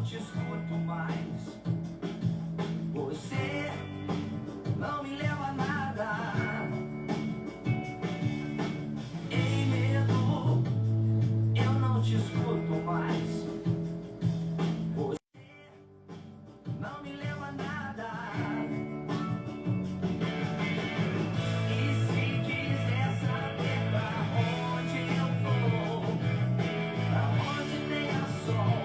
não te escuto mais. Você não me leva a nada. Ei, medo, eu não te escuto mais. Você não me leva a nada. E se quiser saber pra onde eu vou, pra onde tenha sol.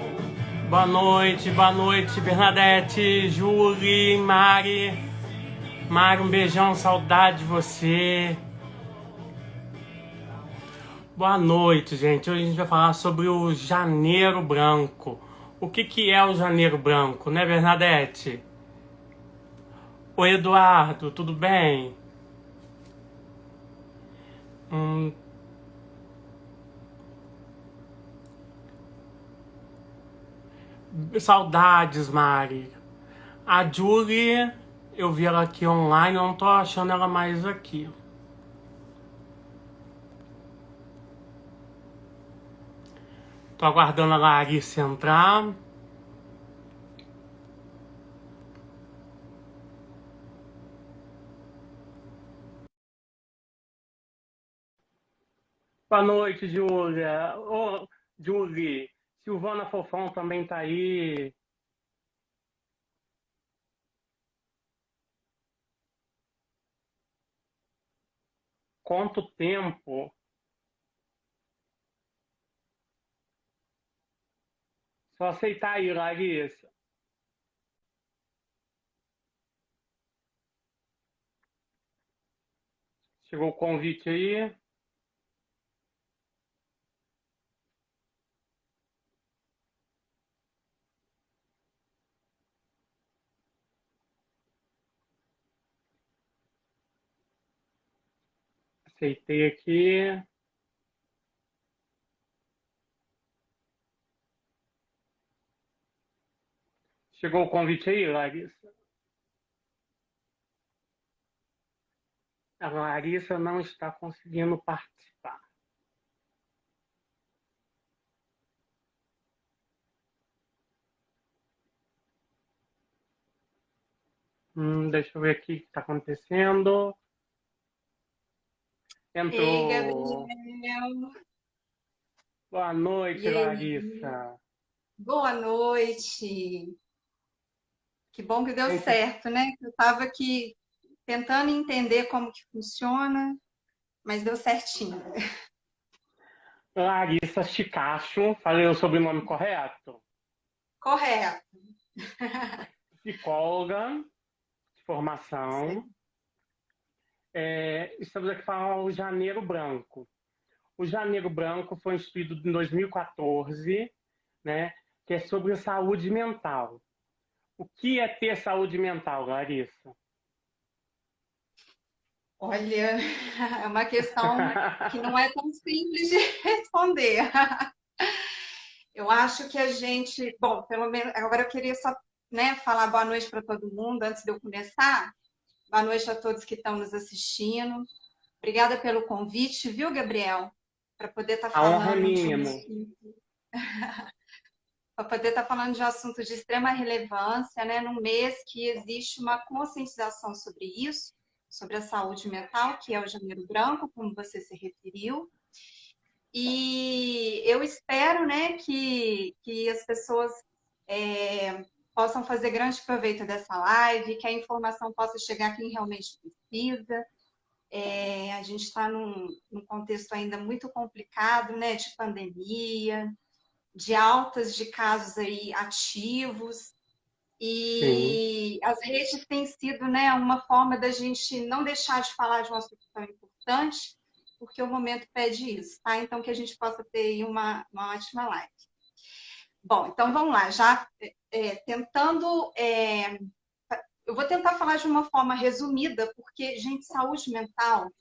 Boa noite, Bernadette, Júlia, Mari. Mari, um beijão, saudade de você. Boa noite, gente. Hoje a gente vai falar sobre o Janeiro Branco. O que é o Janeiro Branco, né, Bernadette? Oi, Eduardo, tudo bem? Saudades, Mari. A Julie, eu vi ela aqui online, não tô achando ela mais aqui. Tô aguardando a Larissa entrar. Boa noite, Júlia. Ô, Julie, Silvana Fofão também tá aí. Quanto tempo? Só aceitar aí, Larissa. Chegou o convite aí. Aceitei aqui. Chegou o convite aí, Larissa? A Larissa não está conseguindo participar. Deixa eu ver aqui o que está acontecendo. Ei, Entrou. Gabriel. Boa noite, E aí? Larissa. Boa noite. Que bom que deu Gente, certo, né? Eu estava aqui tentando entender como que funciona, mas deu certinho. Larissa Chicacho, falei o sobrenome correto. Correto. Psicóloga de formação. Estamos aqui para o Janeiro Branco. O Janeiro Branco foi instituído em 2014, né, que é sobre saúde mental. O que é ter saúde mental, Larissa? Olha, é uma questão que não é tão simples de responder. Eu acho que a gente, bom, pelo menos agora eu queria só, né, falar boa noite para todo mundo antes de eu começar. Boa noite a todos que estão nos assistindo. Obrigada pelo convite, viu, Gabriel? Para poder estar A honra é falando de minha, um amor. assunto, para poder estar falando de um assunto de extrema relevância, né? Num mês que existe uma conscientização sobre isso, sobre a saúde mental, que é o Janeiro Branco, como você se referiu. E eu espero, né, que as pessoas possam fazer grande proveito dessa live, que a informação possa chegar a quem realmente precisa. A gente está num contexto ainda muito complicado, né, de pandemia, de altas de casos aí ativos, Sim. e as redes têm sido, né, uma forma da gente não deixar de falar de um assunto tão importante, porque o momento pede isso, tá? Então, que a gente possa ter aí uma ótima live. Bom, então vamos lá, já tentando. Eu vou tentar falar de uma forma resumida, porque, gente, saúde mental.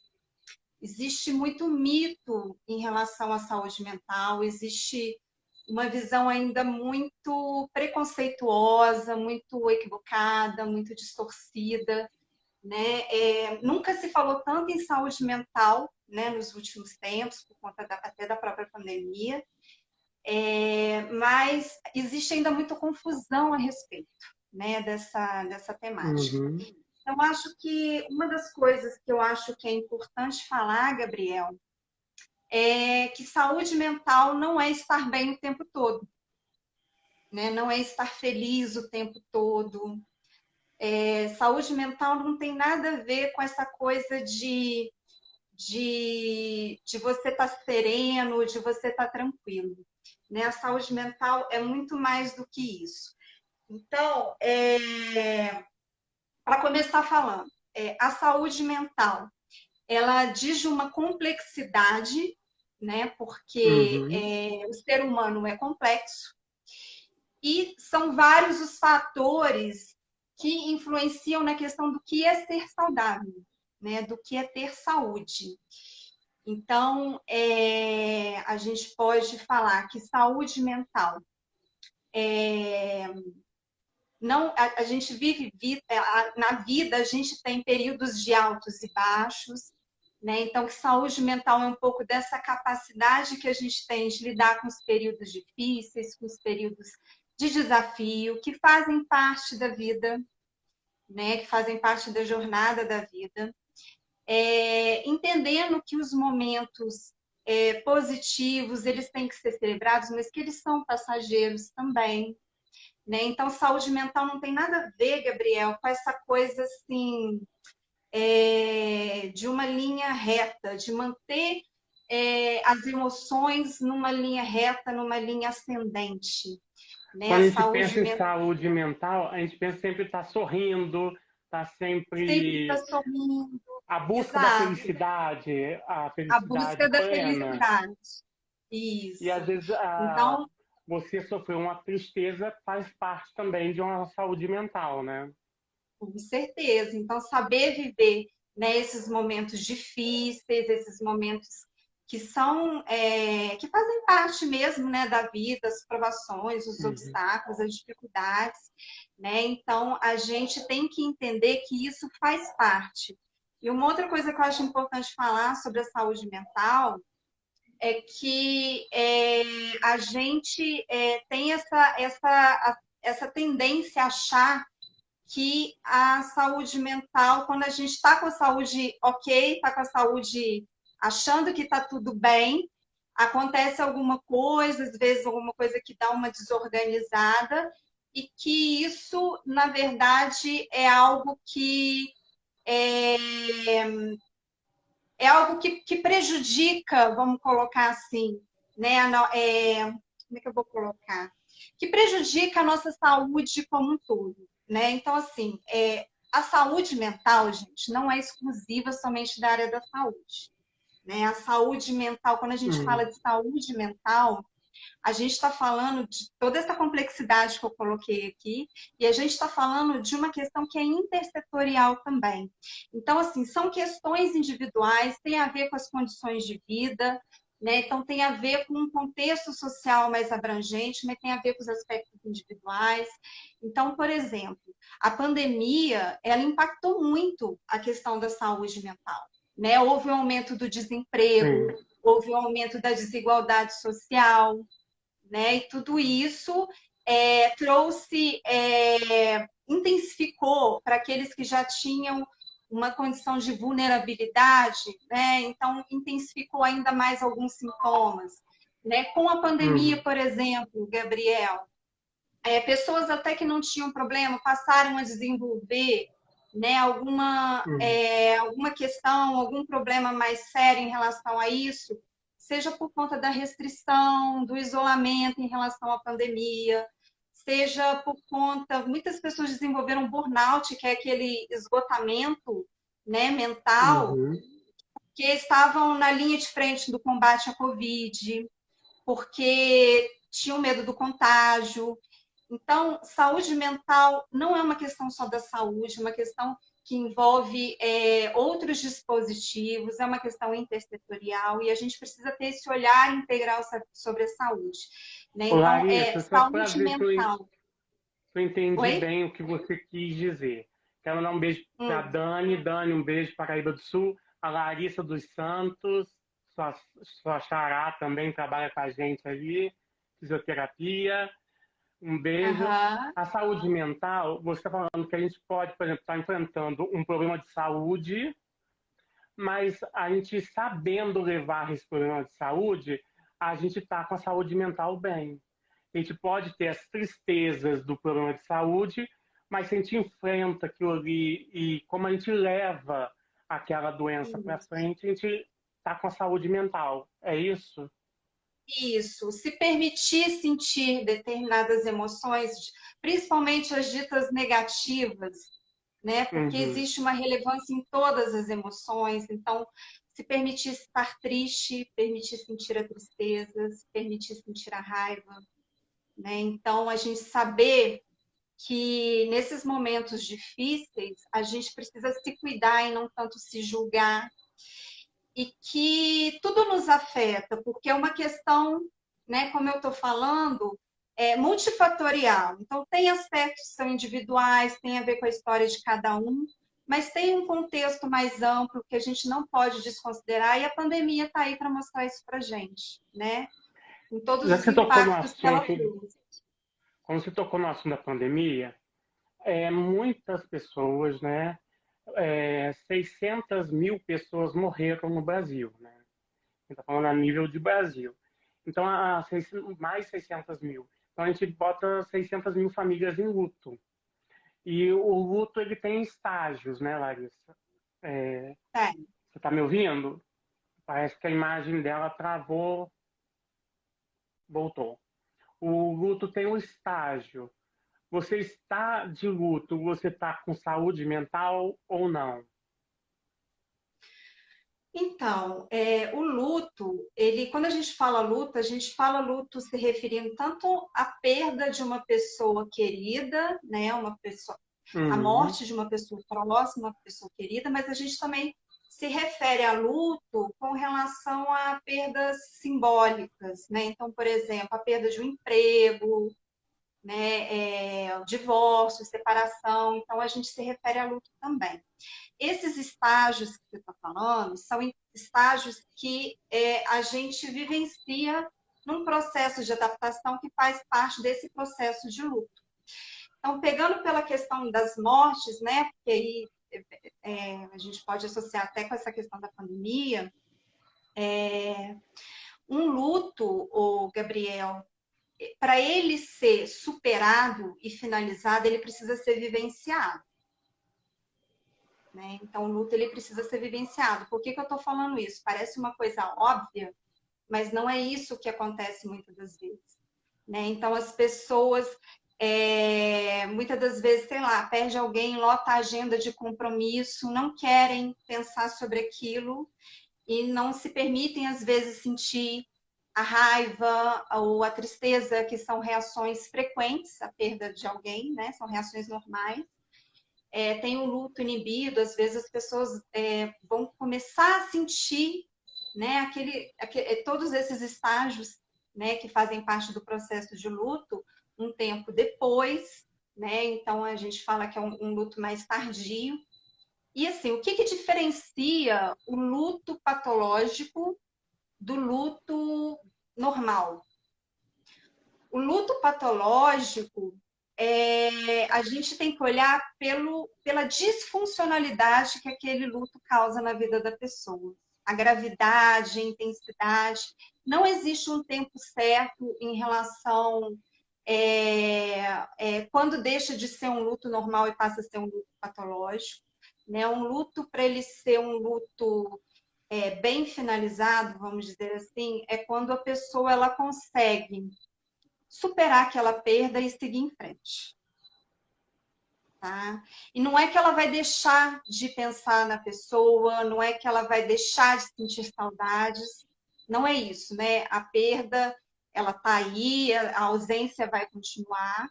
Existe muito mito em relação à saúde mental, existe uma visão ainda muito preconceituosa, muito equivocada, muito distorcida, né? Nunca se falou tanto em saúde mental, né, nos últimos tempos, por conta até da própria pandemia. Mas existe ainda muita confusão a respeito, né, dessa temática. Uhum. Então, acho que uma das coisas que eu acho que é importante falar, Gabriel, é que saúde mental não é estar bem o tempo todo, né? Não é estar feliz o tempo todo. Saúde mental não tem nada a ver com essa coisa de você estar sereno, de você estar tranquilo. Né? A saúde mental é muito mais do que isso. Então, para começar falando, a saúde mental, ela diz de uma complexidade, né? Porque Uhum. o ser humano é complexo e são vários os fatores que influenciam na questão do que é ser saudável, né? Do que é ter saúde. Então, a gente pode falar que saúde mental não, a gente vive na vida, a gente tem períodos de altos e baixos, né? Então, que saúde mental é um pouco dessa capacidade que a gente tem de lidar com os períodos difíceis, com os períodos de desafio, que fazem parte da vida, né? Que fazem parte da jornada da vida. Entendendo que os momentos positivos, eles têm que ser celebrados, mas que eles são passageiros também, né? Então, saúde mental não tem nada a ver, Gabriel, com essa coisa assim, de uma linha reta, de manter as emoções numa linha reta, numa linha ascendente. Né? A Quando a gente saúde pensa em mental saúde mental, a gente pensa sempre estar sorrindo, estar sempre está sempre sorrindo, a busca da exato, felicidade, a a felicidade busca da plena. felicidade. E às Isso. vezes Então, você sofreu uma tristeza faz parte também de uma saúde mental, né? com certeza. Então, saber viver, né, esses momentos difíceis, esses momentos que são, que fazem parte mesmo, né, da vida, as provações, os Uhum. obstáculos, as dificuldades, né? Então, a gente tem que entender que isso faz parte. E uma outra coisa que eu acho importante falar sobre a saúde mental é que a gente tem essa tendência a achar que a saúde mental, quando a gente está com a saúde ok, está com a saúde achando que está tudo bem, acontece alguma coisa, às vezes alguma coisa que dá uma desorganizada, e que isso, na verdade, é, é algo que prejudica, vamos colocar assim, né? Como é que eu vou colocar? Que prejudica a nossa saúde como um todo, né? Então, assim, a saúde mental, gente, não é exclusiva somente da área da saúde, né? A saúde mental, quando a gente fala Uhum. de saúde mental, a gente está falando de toda essa complexidade que eu coloquei aqui, e a gente está falando de uma questão que é intersetorial também. Então, assim, são questões individuais, tem a ver com as condições de vida, né? Então, tem a ver com um contexto social mais abrangente, mas tem a ver com os aspectos individuais. Então, por exemplo, a pandemia, ela impactou muito a questão da saúde mental, né? Houve um aumento do desemprego, Sim. houve um aumento da desigualdade social, né? E tudo isso intensificou para aqueles que já tinham uma condição de vulnerabilidade, né? Então, intensificou ainda mais alguns sintomas. Né? Com a pandemia, Uhum. por exemplo, Gabriel, pessoas até que não tinham problema passaram a desenvolver, né, Uhum. alguma questão, algum problema mais sério em relação a isso, seja por conta da restrição, do isolamento em relação à pandemia, seja por conta, muitas pessoas desenvolveram burnout, que é aquele esgotamento, né, mental, Uhum. que estavam na linha de frente do combate à Covid, porque tinham medo do contágio. Então, saúde mental não é uma questão só da saúde, é uma questão que envolve outros dispositivos, é uma questão intersetorial e a gente precisa ter esse olhar integral sobre a saúde. Né? Ô, Então, Larissa, só para saúde ver se mental. eu entendi Oi? bem o que você quis dizer. Quero dar um beijo para a Hum. Dani. Dani, um beijo para Paraíba do Sul. A Larissa dos Santos, sua xará também trabalha com a gente ali. fisioterapia. Um beijo. Aham. A saúde mental, você está falando que a gente pode, por exemplo, estar enfrentando um problema de saúde, mas a gente sabendo levar esse problema de saúde, a gente está com a saúde mental bem. A gente pode ter as tristezas do problema de saúde, mas se a gente enfrenta aquilo ali e como a gente leva aquela doença para frente, a gente está com a saúde mental. É isso? Isso, se permitir sentir determinadas emoções, principalmente as ditas negativas, né? Porque Uhum. existe uma relevância em todas as emoções, então se permitir estar triste, permitir sentir a tristeza, se permitir sentir a raiva, né? Então a gente saber que nesses momentos difíceis a gente precisa se cuidar e não tanto se julgar, e que tudo nos afeta, porque é uma questão, né, como eu estou falando, multifatorial. Então, tem aspectos que são individuais, tem a ver com a história de cada um, mas tem um contexto mais amplo que a gente não pode desconsiderar, e a pandemia está aí para mostrar isso para a gente, né? Com todos Já os que você tocou no impactos que ela assunto, trouxe. quando você tocou no assunto da pandemia, muitas pessoas, né? 600 mil pessoas morreram no Brasil, né? A gente está falando a nível de Brasil. Então, mais 600 mil. Então, a gente bota 600 mil famílias em luto. E o luto, ele tem estágios, né, Larissa? É. Você está me ouvindo? Parece que a imagem dela travou, voltou. O luto tem um estágio. Você está de luto, você está com saúde mental ou não? Então, o luto, quando a gente fala luto se referindo tanto à perda de uma pessoa querida, né, a Uhum. morte de uma pessoa próxima, uma pessoa querida, mas a gente também se refere a luto com relação a perdas simbólicas, né? Então, por exemplo, a perda de um emprego, né, o divórcio, separação, então a gente se refere a luto também. Esses estágios que você está falando são estágios que a gente vivencia num processo de adaptação que faz parte desse processo de luto. Então, pegando pela questão das mortes, né, porque aí a gente pode associar até com essa questão da pandemia, um luto, o Gabriel, para ele ser superado e finalizado, ele precisa ser vivenciado. Né? Então, o luto ele precisa ser vivenciado. Por que eu estou falando isso? Parece uma coisa óbvia, mas não é isso que acontece muitas das vezes. Né? Então, as pessoas, muitas das vezes, sei lá, perde alguém, lota a agenda de compromisso, não querem pensar sobre aquilo e não se permitem, às vezes, sentir a raiva ou a tristeza, que são reações frequentes à perda de alguém, né? São reações normais. Tem o luto inibido, às vezes as pessoas vão começar a sentir, né, todos esses estágios, né, que fazem parte do processo de luto um tempo depois, né? Então a gente fala que é um luto mais tardio. E assim, o que diferencia o luto patológico do luto normal? O luto patológico, a gente tem que olhar pela disfuncionalidade que aquele luto causa na vida da pessoa. A gravidade, a intensidade. Não existe um tempo certo em relação quando deixa de ser um luto normal e passa a ser um luto patológico. Né? Um luto, para ele ser um luto bem finalizado, vamos dizer assim, é quando a pessoa ela consegue superar aquela perda e seguir em frente. Tá? E não é que ela vai deixar de pensar na pessoa, não é que ela vai deixar de sentir saudades, não é isso, né? A perda, ela tá aí, a ausência vai continuar,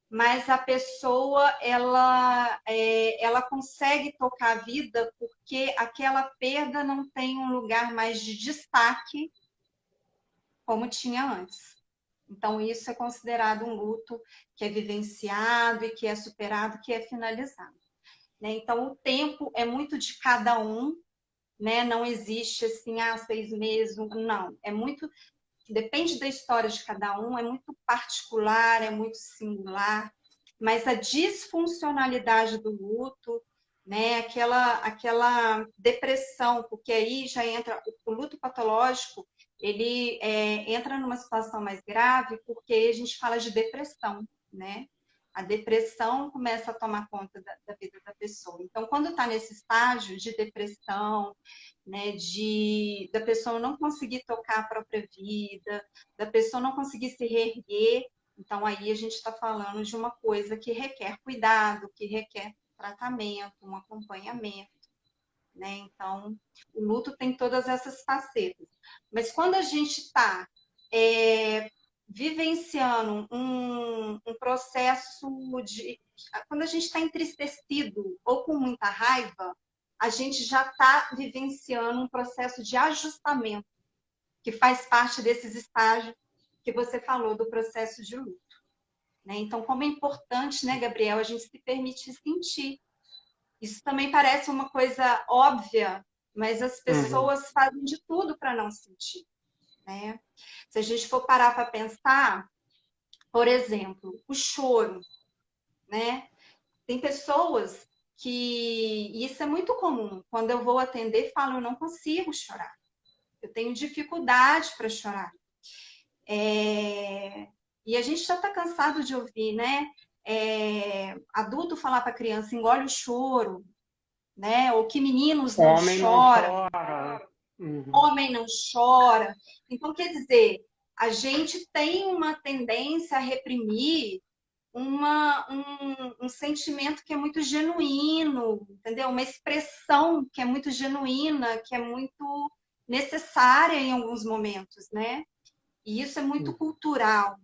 mas a pessoa, ela consegue tocar a vida porque aquela perda não tem um lugar mais de destaque como tinha antes. Então, isso é considerado um luto que é vivenciado e que é superado, que é finalizado. Né? Então, o tempo é muito de cada um, né? Não existe assim, 6 meses, não. É muito depende da história de cada um, é muito particular, é muito singular, mas a disfuncionalidade do luto, né, aquela depressão, porque aí já entra o luto patológico, ele entra numa situação mais grave, porque a gente fala de depressão, né? A depressão começa a tomar conta da vida da pessoa. Então, quando está nesse estágio de depressão, né, da pessoa não conseguir tocar a própria vida, da pessoa não conseguir se reerguer, então aí a gente está falando de uma coisa que requer cuidado, que requer tratamento, um acompanhamento, né? Então, o luto tem todas essas facetas. Mas quando a gente está vivenciando um processo de... Quando a gente está entristecido ou com muita raiva, a gente já está vivenciando um processo de ajustamento, que faz parte desses estágios que você falou do processo de luto. Né? Então, como é importante, né, Gabriel, a gente se permitir sentir. Isso também parece uma coisa óbvia, mas as pessoas fazem de tudo para não sentir. Né? Se a gente for parar para pensar, por exemplo, o choro, né? Tem pessoas e isso é muito comum, quando eu vou atender, falo, eu não consigo chorar, eu tenho dificuldade para chorar. E a gente já está cansado de ouvir, né? Adulto falar para a criança, engole o choro, né? Ou que meninos não choram. Homem não chora. Então, quer dizer, a gente tem uma tendência a reprimir um sentimento que é muito genuíno, entendeu? Uma expressão que é muito genuína, que é muito necessária em alguns momentos, né? E isso é muito cultural.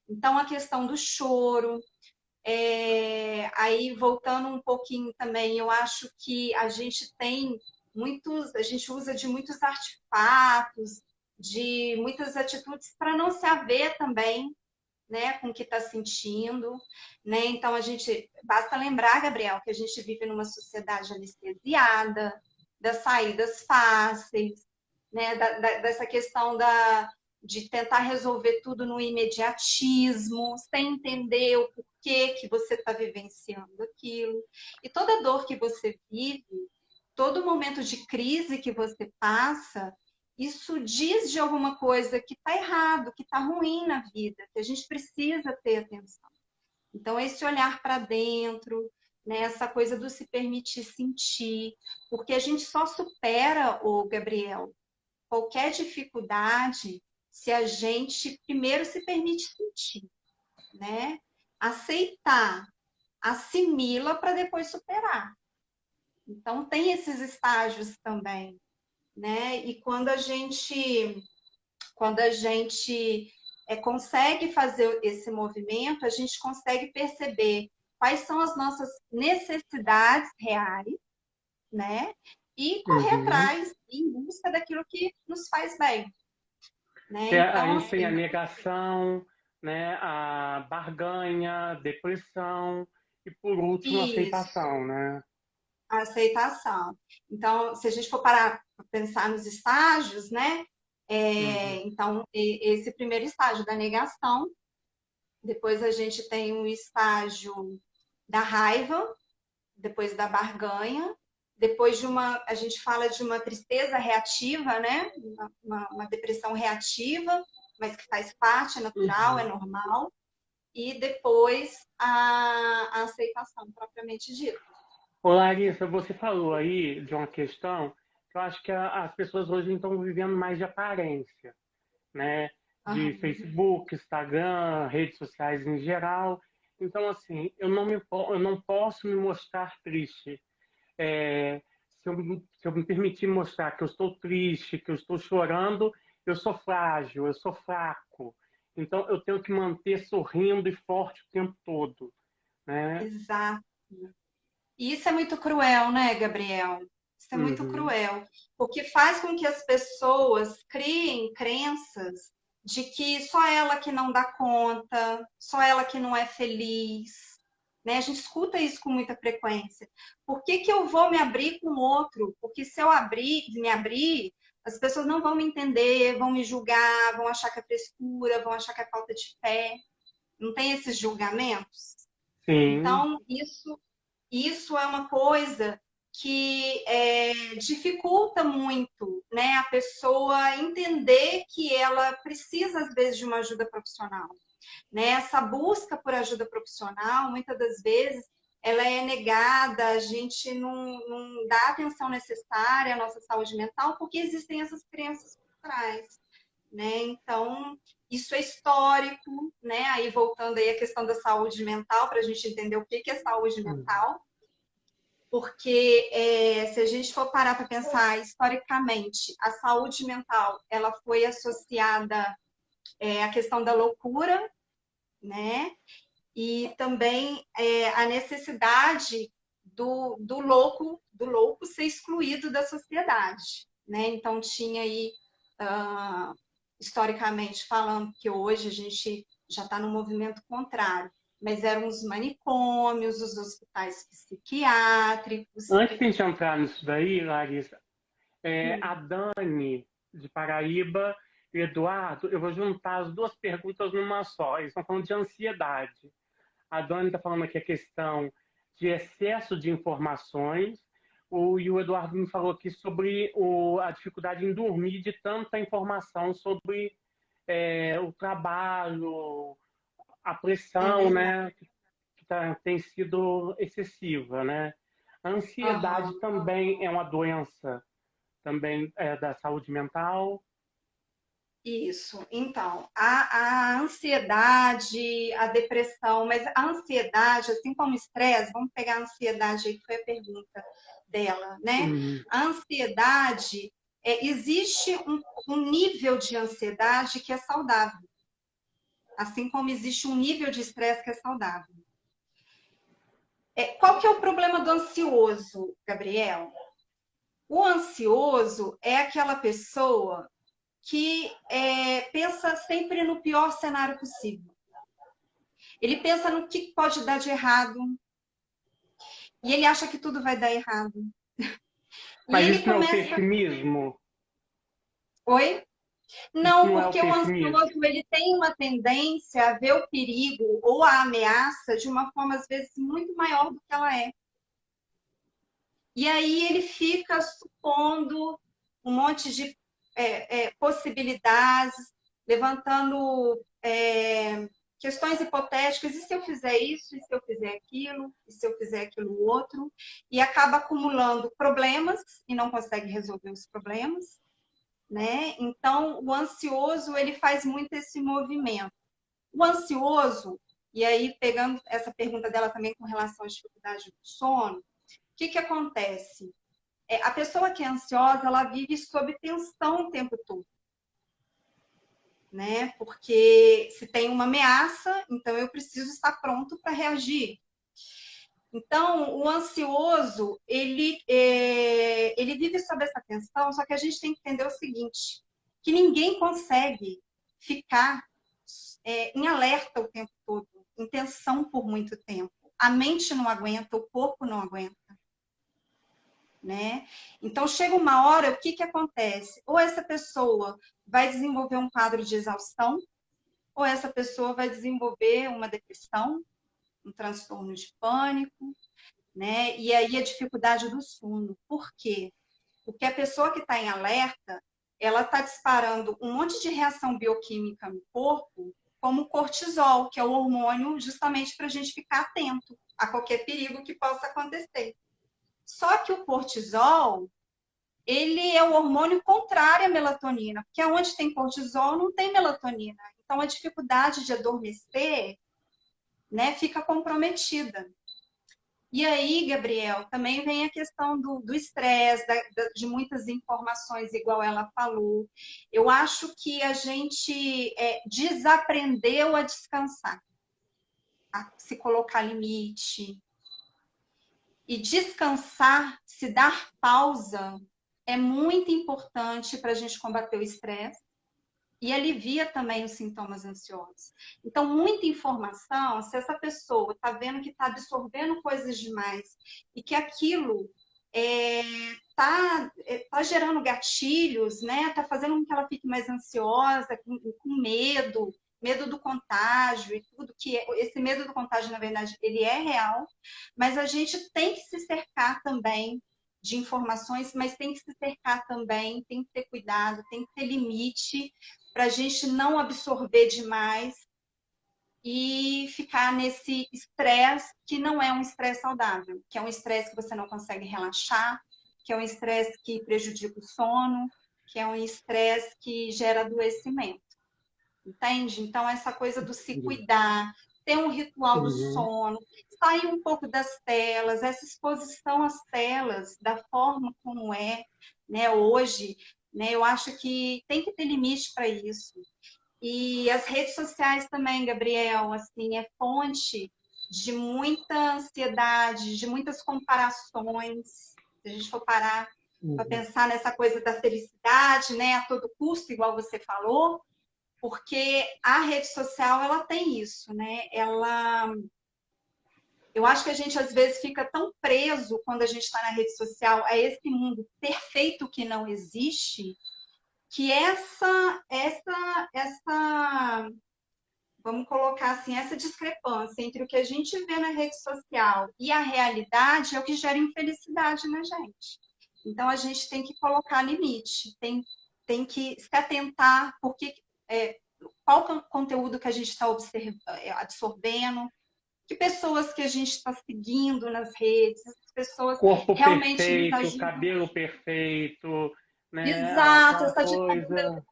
Então, a questão do choro, aí voltando um pouquinho também, eu acho que a gente usa de muitos artefatos, de muitas atitudes para não se haver também, né, com o que está sentindo, né? Então basta lembrar, Gabriel, que a gente vive numa sociedade anestesiada, das saídas fáceis, né? Dessa questão de tentar resolver tudo no imediatismo, sem entender o porquê que você está vivenciando aquilo. E toda dor que você vive, todo momento de crise que você passa, isso diz de alguma coisa que está errado, que está ruim na vida, que a gente precisa ter atenção. Então, esse olhar para dentro, né, essa coisa do se permitir sentir, porque a gente só supera, o Gabriel, qualquer dificuldade se a gente primeiro se permite sentir, né? Aceitar, assimila para depois superar. Então, tem esses estágios também, né? E quando a gente consegue fazer esse movimento, a gente consegue perceber quais são as nossas necessidades reais, né? E correr atrás, em busca daquilo que nos faz bem. Né? Então, aí tem a negação, né? A barganha, depressão e, por último, a aceitação, né? A aceitação. Então, se a gente for parar para pensar nos estágios, né? Então, esse primeiro estágio da negação, depois a gente tem o estágio da raiva, depois da barganha, depois a gente fala de uma tristeza reativa, né? Uma depressão reativa, mas que faz parte, é natural, é normal, e depois a aceitação propriamente dita. Ô, Larissa, você falou aí de uma questão que eu acho que as pessoas hoje estão vivendo mais de aparência, né? De Facebook, Instagram, redes sociais em geral. Então, assim, eu não posso me mostrar triste. Se eu me permitir mostrar que eu estou triste, que eu estou chorando, eu sou frágil, eu sou fraco. Então, eu tenho que manter sorrindo e forte o tempo todo, né? Exato. E isso é muito cruel, né, Gabriel? Isso é muito cruel, porque faz com que as pessoas criem crenças de que só ela que não dá conta, só ela que não é feliz, né? A gente escuta isso com muita frequência. Por que que eu vou me abrir com outro? Porque se eu me abrir, As pessoas não vão me entender, vão me julgar, vão achar que é frescura, vão achar que é falta de fé. Não tem esses julgamentos? Sim. Então, isso é uma coisa que dificulta muito, né, a pessoa entender que ela precisa, às vezes, de uma ajuda profissional. Né? Essa busca por ajuda profissional, muitas das vezes, ela é negada, a gente não dá a atenção necessária à nossa saúde mental, porque existem essas crenças por trás. Né? Então, isso é histórico, né? Aí voltando aí à questão da saúde mental, para a gente entender o que é saúde mental, porque se a gente for parar para pensar historicamente, a saúde mental ela foi associada à questão da loucura, né? E também a necessidade do louco ser excluído da sociedade, né? Então tinha aí historicamente falando que hoje a gente já está no movimento contrário, mas eram os manicômios, os hospitais psiquiátricos. Antes de a gente entrar nisso daí, Larissa, a Hum. Dani, de Paraíba, e Eduardo, eu vou juntar as duas perguntas numa só. Eles estão falando de ansiedade. A Dani está falando aqui a questão de excesso de informações. E o Eduardo me falou aqui sobre a dificuldade em dormir de tanta informação sobre o trabalho, a É pressão, verdade. né, tem sido excessiva, né? A ansiedade Aham. também é uma doença também da saúde mental. Isso. Então, a ansiedade, a depressão, mas a ansiedade, assim como o estresse, vamos pegar a ansiedade aí, que foi a pergunta dela, né? Hum, A ansiedade, existe um nível de ansiedade que é saudável, assim como existe um nível de estresse que é saudável. Qual que é o problema do ansioso, Gabriel? O ansioso é aquela pessoa que pensa sempre no pior cenário possível. Ele pensa no que pode dar de errado e ele acha que tudo vai dar errado. E mas ele isso não é o começa. pessimismo? Oi? Isso Não, não é o porque o pessimismo? ansioso ele tem uma tendência a ver o perigo ou a ameaça de uma forma, às vezes, muito maior do que ela é. E aí ele fica supondo um monte de possibilidades, levantando questões hipotéticas, e se eu fizer isso, e se eu fizer aquilo, e se eu fizer aquilo outro, e acaba acumulando problemas e não consegue resolver os problemas, né? Então, o ansioso, ele faz muito esse movimento. O ansioso, e aí pegando essa pergunta dela também com relação à dificuldade do sono, o que acontece? A pessoa que é ansiosa, ela vive sob tensão o tempo todo, né? Porque se tem uma ameaça, então eu preciso estar pronto para reagir. Então, o ansioso, ele vive sob essa tensão, só que a gente tem que entender o seguinte, que ninguém consegue ficar em alerta o tempo todo, em tensão por muito tempo. A mente não aguenta, o corpo não aguenta. Né? Então, chega uma hora, o que acontece? Ou essa pessoa vai desenvolver um quadro de exaustão, ou essa pessoa vai desenvolver uma depressão, um transtorno de pânico, né? E aí a dificuldade do sono. Por quê? Porque a pessoa que está em alerta, ela está disparando um monte de reação bioquímica no corpo, como o cortisol, que é o hormônio justamente para a gente ficar atento a qualquer perigo que possa acontecer. Só que o cortisol, ele é o hormônio contrário à melatonina, porque onde tem cortisol não tem melatonina. Então, a dificuldade de adormecer, né, fica comprometida. E aí, Gabriel, também vem a questão do estresse, de muitas informações, igual ela falou. Eu acho que a gente desaprendeu a descansar, a se colocar limite. E descansar, se dar pausa, é muito importante para a gente combater o estresse e alivia também os sintomas ansiosos. Então, muita informação, se essa pessoa está vendo que está absorvendo coisas demais e que aquilo tá gerando gatilhos, né? Tá fazendo com que ela fique mais ansiosa, com medo do contágio e tudo, esse medo do contágio, na verdade, ele é real, mas a gente tem que se cercar também de informações, mas tem que se cercar também, tem que ter cuidado, tem que ter limite para a gente não absorver demais e ficar nesse estresse que não é um estresse saudável, que é um estresse que você não consegue relaxar, que é um estresse que prejudica o sono, que é um estresse que gera adoecimento. Entende? Então, essa coisa do se cuidar, ter um ritual do Uhum. sono, sair um pouco das telas, essa exposição às telas, da forma como é, né, hoje, né, eu acho que tem que ter limite para isso. E as redes sociais também, Gabriel, assim, é fonte de muita ansiedade, de muitas comparações. Se a gente for parar para Uhum. pensar nessa coisa da felicidade, né, a todo custo, igual você falou, porque a rede social ela tem isso, né? Eu acho que a gente às vezes fica tão preso quando a gente está na rede social a esse mundo perfeito que não existe, que essa vamos colocar assim, essa discrepância entre o que a gente vê na rede social e a realidade é o que gera infelicidade na gente. Então a gente tem que colocar limite, tem que se atentar porque qual conteúdo que a gente está absorvendo, que pessoas que a gente está seguindo nas redes, as pessoas Corpo realmente nos perfeito, ajudam. cabelo perfeito, né? Exato, Aquela coisa.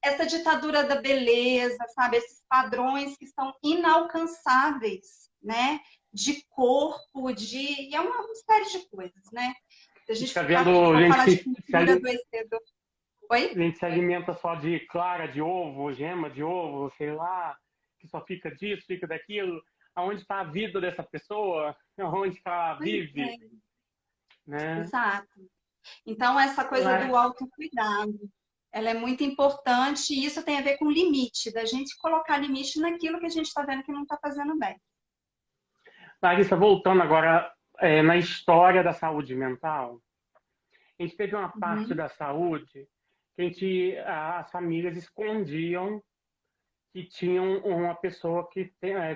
essa ditadura da beleza, sabe? Esses padrões que são inalcançáveis, né? De corpo, e é uma série de coisas, né? Se a gente Fica vendo for gente falar de que cultura do a Oi? gente se alimenta só de clara de ovo, gema de ovo, sei lá, que só fica disso, fica daquilo. Aonde está a vida dessa pessoa? Aonde que ela Pois vive? é, Né? exato. Então, essa coisa Mas, do autocuidado, ela é muito importante e isso tem a ver com limite, da gente colocar limite naquilo que a gente está vendo que não está fazendo bem. Larissa, voltando agora na história da saúde mental, a gente teve uma parte Uhum. da saúde que as famílias escondiam que tinham uma pessoa que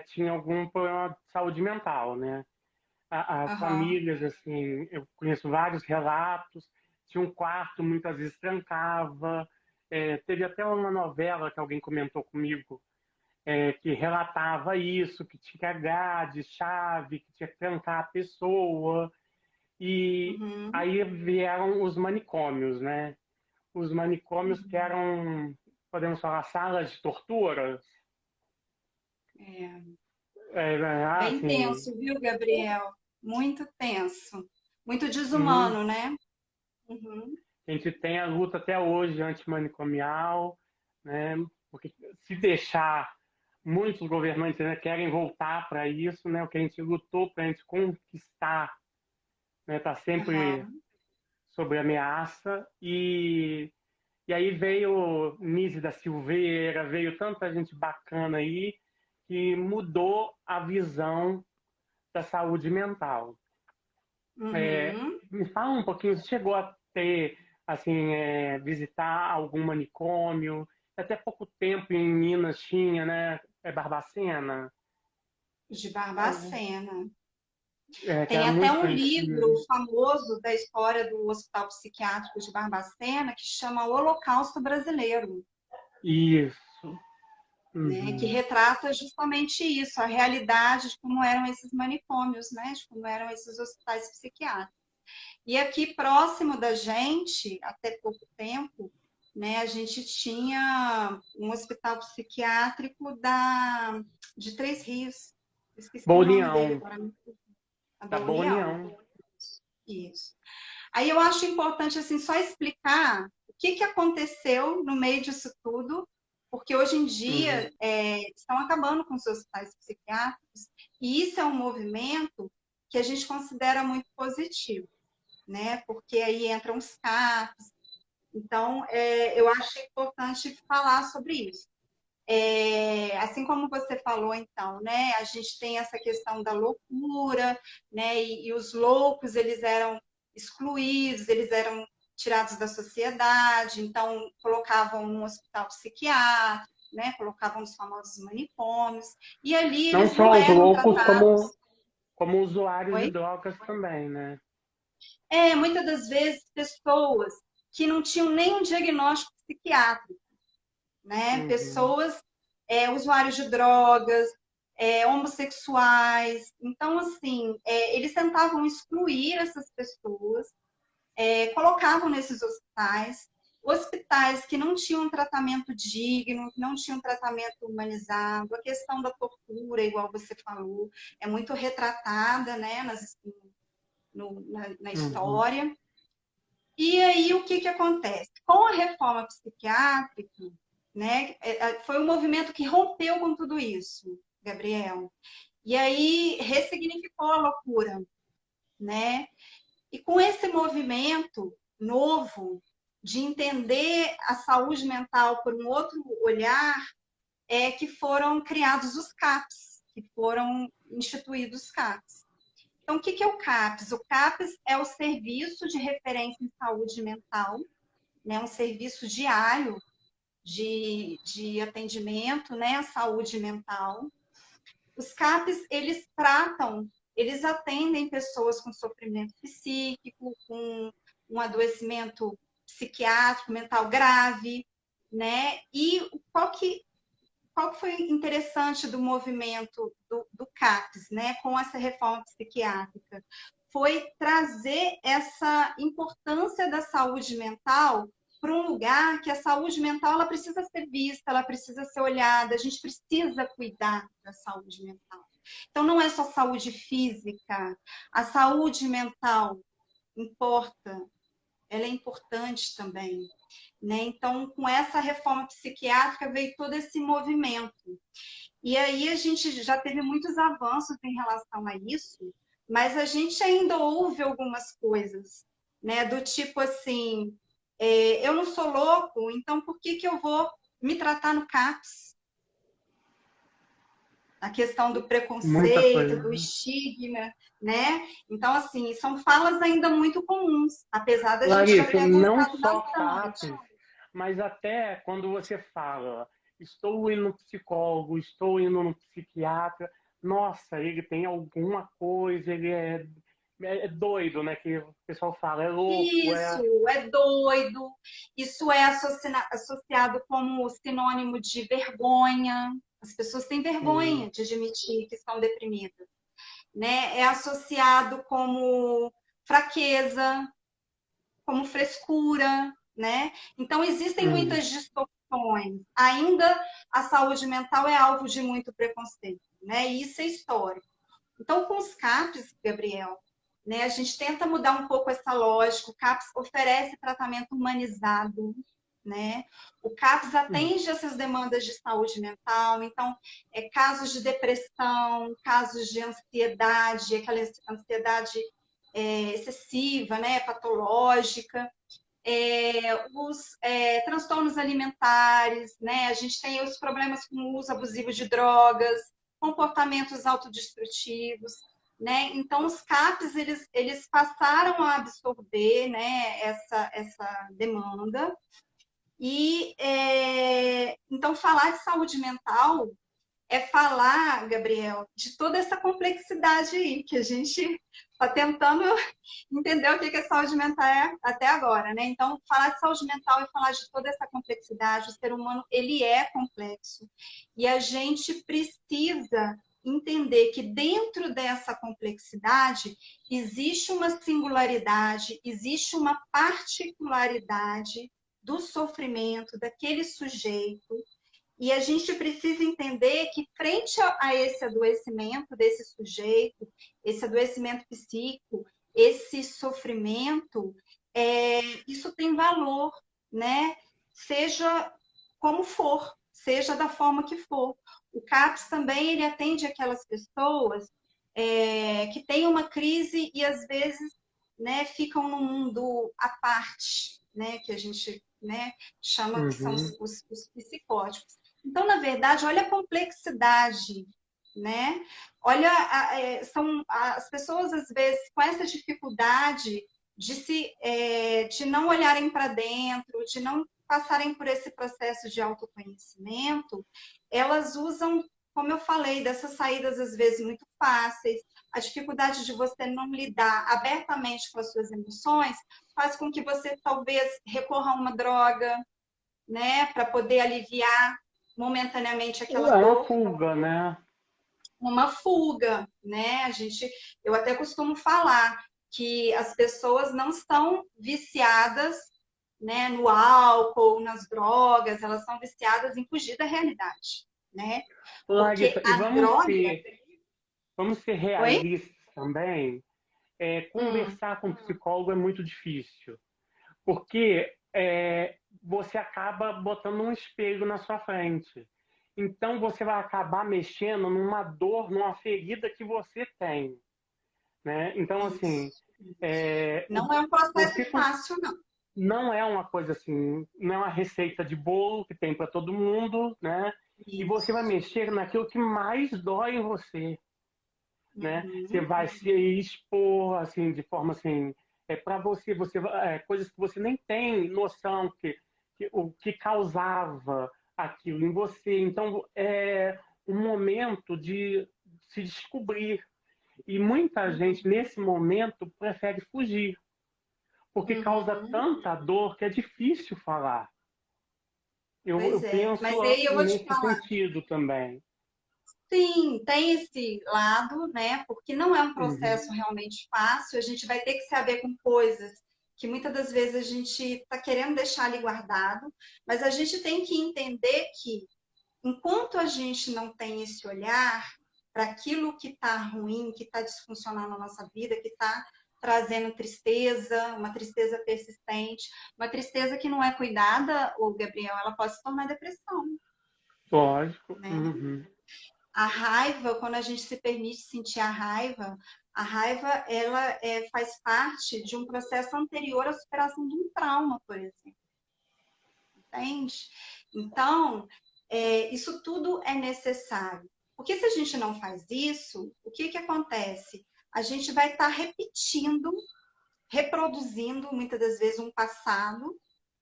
tinha algum problema de saúde mental, né? As Aham. famílias, assim, eu conheço vários relatos, tinha um quarto, muitas vezes trancava. Teve até uma novela que alguém comentou comigo, que relatava isso, que tinha grade, chave, que tinha que trancar a pessoa. E Uhum. aí vieram os manicômios, né? Os manicômios que Uhum. eram, podemos falar, salas de tortura. É. Bem Assim, tenso, viu, Gabriel? Muito tenso. Muito muito. desumano, né? Uhum. A gente tem a luta até hoje antimanicomial, né? Porque se deixar, muitos governantes, né, querem voltar para isso, né? O que a gente lutou para a gente conquistar, né, está sempre Aham. sob ameaça. E aí veio Nise da Silveira, veio tanta gente bacana aí que mudou a visão da saúde mental. Uhum. Me fala um pouquinho, você chegou a ter, assim, visitar algum manicômio? Até pouco tempo em Minas tinha, né? Barbacena, De algo, Barbacena. que era Tem até muito um livro conhecido. famoso da história do Hospital Psiquiátrico de Barbacena que chama O Holocausto Brasileiro, Isso. né? Que Uhum. retrata justamente isso, a realidade de como eram esses manicômios, né? De como eram esses hospitais psiquiátricos. E aqui próximo da gente, até pouco tempo, né, a gente tinha um hospital psiquiátrico de Três Rios. Esqueci o Boa nome dele União, agora. A da da Boa União. União. Isso. Aí eu acho importante assim só explicar o que aconteceu no meio disso tudo, porque hoje em Uhum. dia estão acabando com os hospitais psiquiátricos, e isso é um movimento que a gente considera muito positivo, né? Porque aí entram os CAPs. Então, eu acho importante falar sobre isso. Assim como você falou, então, né? A gente tem essa questão da loucura, né? E os loucos, eles eram excluídos, eles eram tirados da sociedade, então colocavam num hospital psiquiátrico, né? Colocavam nos famosos manicômios, e ali Não eles não só os eram loucos, tratados. como usuários de Oi? drogas também, né? Muitas das vezes pessoas que não tinham nenhum diagnóstico psiquiátrico, né? Uhum. Pessoas, usuários de drogas, homossexuais. Então, assim, eles tentavam excluir essas pessoas, colocavam nesses hospitais, hospitais que não tinham tratamento digno, que não tinham tratamento humanizado. A questão da tortura, igual você falou, é muito retratada, né, na Uhum. história. E aí, o que acontece? Com a reforma psiquiátrica, né, foi um movimento que rompeu com tudo isso, Gabriel. E aí, ressignificou a loucura, né? E com esse movimento novo de entender a saúde mental por um outro olhar, é que foram criados os CAPs, que foram instituídos os CAPs. Então, o que é o CAPS? O CAPS é o Serviço de Referência em Saúde Mental, né? Um serviço diário de atendimento, né? À saúde mental. Os CAPs, eles atendem pessoas com sofrimento psíquico, com um adoecimento psiquiátrico, mental grave, né? E qual que foi interessante do movimento do CAPS, né, com essa reforma psiquiátrica? Foi trazer essa importância da saúde mental para um lugar que a saúde mental ela precisa ser vista, ela precisa ser olhada, a gente precisa cuidar da saúde mental. Então, não é só saúde física, a saúde mental importa, ela é importante também. Né? Então, com essa reforma psiquiátrica veio todo esse movimento. E aí a gente já teve muitos avanços em relação a isso, mas a gente ainda ouve algumas coisas, né? Do tipo assim, eu não sou louco, então por que eu vou me tratar no CAPS? A questão do Muita preconceito, do coisa. estigma, né? Então, assim, são falas ainda muito comuns, apesar da gente já Larissa, ter não avançado só bastante. CAPES, mas até quando você fala, estou indo no psicólogo, estou indo no psiquiatra, nossa, ele tem alguma coisa, é doido, né? Que o pessoal fala, é louco, Isso, é doido, isso é associado como sinônimo de vergonha. As pessoas têm Sim. vergonha de admitir que estão deprimidas, né? É associado como fraqueza, como frescura, né? Então, existem Hum. muitas distorções. Ainda a saúde mental é alvo de muito preconceito, né? E isso é histórico. Então, com os CAPs, Gabriel, né, a gente tenta mudar um pouco essa lógica. O CAPS oferece tratamento humanizado, né? O CAPS Hum. atende essas demandas de saúde mental, então, casos de depressão, casos de ansiedade, aquela ansiedade excessiva, né, patológica, os transtornos alimentares, né? A gente tem os problemas com o uso abusivo de drogas, comportamentos autodestrutivos, né? Então, os CAPs, eles passaram a absorver, né, essa demanda. E, então, falar de saúde mental é falar, Gabriel, de toda essa complexidade aí que a gente está tentando entender o que a saúde mental é até agora, né? Então, falar de saúde mental e falar de toda essa complexidade, o ser humano, ele é complexo. E a gente precisa entender que dentro dessa complexidade existe uma singularidade, existe uma particularidade do sofrimento daquele sujeito, e a gente precisa entender que, frente a esse adoecimento desse sujeito, esse adoecimento psíquico, esse sofrimento, isso tem valor, né? Seja como for, seja da forma que for. O CAPS também ele atende aquelas pessoas que têm uma crise e às vezes, né, ficam num mundo à parte, né, que a gente, né, chama que são Uhum. os psicóticos. Então, na verdade, olha a complexidade, né? Olha, são as pessoas às vezes com essa dificuldade de não olharem para dentro, de não passarem por esse processo de autoconhecimento, elas usam, como eu falei, dessas saídas às vezes muito fáceis, a dificuldade de você não lidar abertamente com as suas emoções faz com que você talvez recorra a uma droga, né, para poder aliviar momentaneamente É aquela uma dor, fuga, né? uma fuga, né? Eu até costumo falar que as pessoas não estão viciadas, né, no álcool, nas drogas, elas são viciadas em fugir da realidade, né? Porque Larissa, e a droga... vamos ser Oi? realistas também. Hum, Conversar com o psicólogo é muito difícil, porque você acaba botando um espelho na sua frente. Então você vai acabar mexendo numa dor, numa ferida que você tem, né? Então, assim, isso. Não é um processo você fácil, não. não é uma coisa assim, não é uma receita de bolo que tem para todo mundo, né? E você vai Isso. mexer naquilo que mais dói em você, né? Você Uhum. vai se expor assim de forma assim, para coisas que você nem tem noção que o que causava aquilo em você. Então é um momento de se descobrir. E muita gente nesse momento prefere fugir, porque causa Uhum. tanta dor que é difícil falar. Eu Pois é. penso Mas aí eu vou te nesse falar. sentido também. Sim, tem esse lado, né? Porque não é um Uhum. processo realmente fácil, a gente vai ter que se haver com coisas que muitas das vezes a gente está querendo deixar ali guardado, mas a gente tem que entender que enquanto a gente não tem esse olhar para aquilo que está ruim, que está disfuncional na nossa vida, que está trazendo tristeza, uma tristeza persistente, uma tristeza que não é cuidada, o Gabriel, ela pode se tornar depressão, Lógico. né? Uhum. A raiva, quando a gente se permite sentir a raiva ela faz parte de um processo anterior à superação de um trauma, por exemplo, entende? Então, isso tudo é necessário. Porque se a gente não faz isso, o que acontece? A gente vai estar repetindo, reproduzindo, muitas das vezes, um passado